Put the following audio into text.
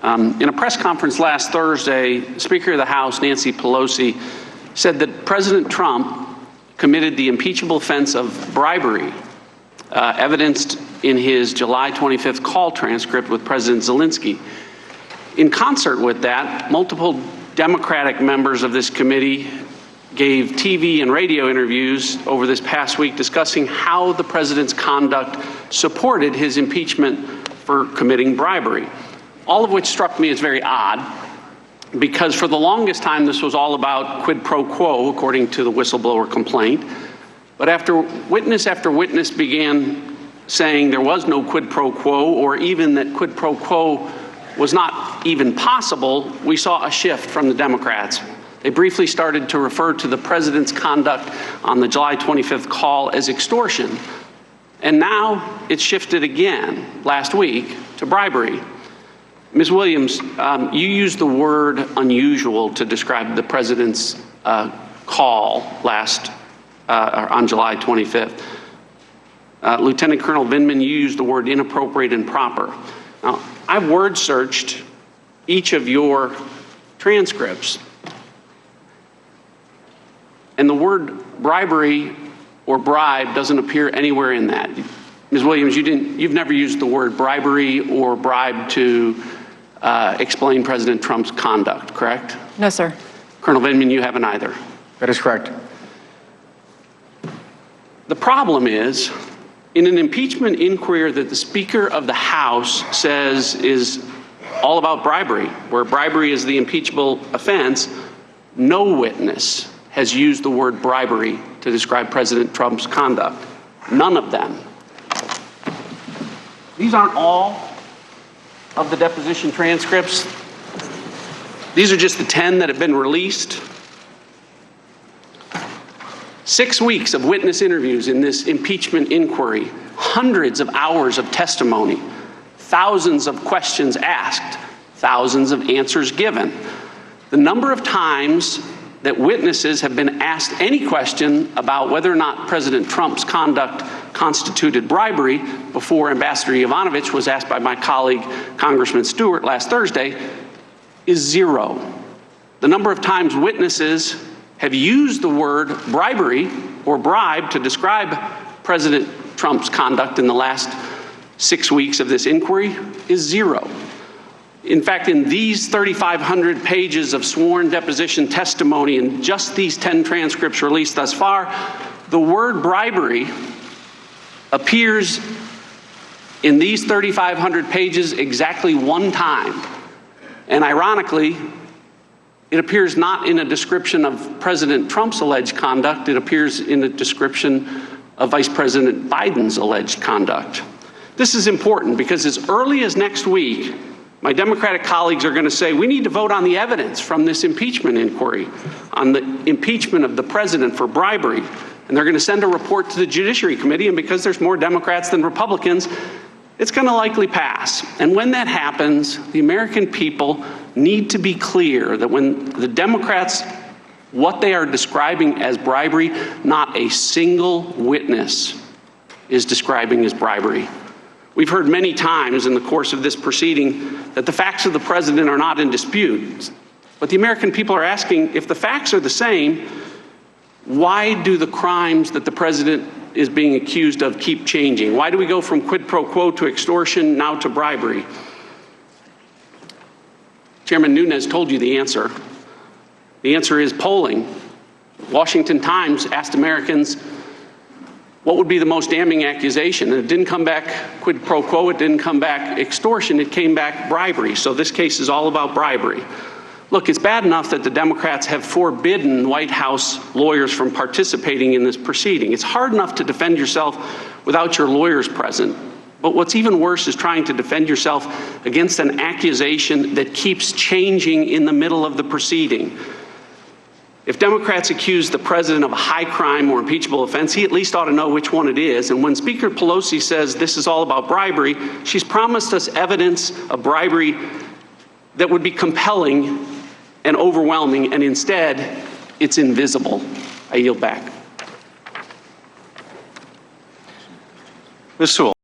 In a press conference last Thursday, Speaker of the House, Nancy Pelosi, said that President Trump committed the impeachable offense of bribery, evidenced in his July 25th call transcript with President Zelensky. In concert with that, multiple Democratic members of this committee gave TV and radio interviews over this past week discussing how the president's conduct supported his impeachment for committing bribery, all of which struck me as very odd, because for the longest time this was all about quid pro quo, according to the whistleblower complaint. But after witness began saying there was no quid pro quo, or even that quid pro quo was not even possible, we saw a shift from the Democrats. They briefly started to refer to the president's conduct on the July 25th call as extortion. And now it's shifted again last week to bribery. Ms. Williams, you used the word unusual to describe the president's call on July 25th. Lieutenant Colonel Vindman, you used the word inappropriate and proper. Now, I've word searched each of your transcripts, and the word bribery or bribe doesn't appear anywhere in that. Ms. Williams, you've never used the word bribery or bribe to explain President Trump's conduct, correct? No, sir. Colonel Vindman, you haven't either. That is correct. The problem is, in an impeachment inquiry that the Speaker of the House says is all about bribery, where bribery is the impeachable offense, no witness has used the word bribery to describe President Trump's conduct. None of them. These aren't all of the deposition transcripts. These are just the 10 that have been released. 6 weeks of witness interviews in this impeachment inquiry, hundreds of hours of testimony, thousands of questions asked, thousands of answers given. The number of times that witnesses have been asked any question about whether or not President Trump's conduct constituted bribery before Ambassador Yovanovitch was asked by my colleague, Congressman Stewart, last Thursday, is zero. The number of times witnesses have used the word bribery or bribe to describe President Trump's conduct in the last 6 weeks of this inquiry is zero. In fact, in these 3,500 pages of sworn deposition testimony and just these 10 transcripts released thus far, the word bribery appears in these 3,500 pages exactly one time. And ironically, it appears not in a description of President Trump's alleged conduct, it appears in a description of Vice President Biden's alleged conduct. This is important because as early as next week, my Democratic colleagues are going to say, we need to vote on the evidence from this impeachment inquiry, on the impeachment of the president for bribery. And they're going to send a report to the Judiciary Committee, and because there's more Democrats than Republicans, it's going to likely pass. And when that happens, the American people need to be clear that when the Democrats, what they are describing as bribery, not a single witness is describing as bribery. We've heard many times in the course of this proceeding that the facts of the president are not in dispute. But the American people are asking, if the facts are the same, why do the crimes that the president is being accused of keep changing? Why do we go from quid pro quo to extortion, now to bribery? Chairman Nunes told you the answer. The answer is polling. Washington Times asked Americans what would be the most damning accusation, and it didn't come back quid pro quo, it didn't come back extortion, it came back bribery. So this case is all about bribery. Look, it's bad enough that the Democrats have forbidden White House lawyers from participating in this proceeding. It's hard enough to defend yourself without your lawyers present. But what's even worse is trying to defend yourself against an accusation that keeps changing in the middle of the proceeding. If Democrats accuse the president of a high crime or impeachable offense, he at least ought to know which one it is. And when Speaker Pelosi says this is all about bribery, she's promised us evidence of bribery that would be compelling and overwhelming, and instead, it's invisible. I yield back. Ms. Sewell.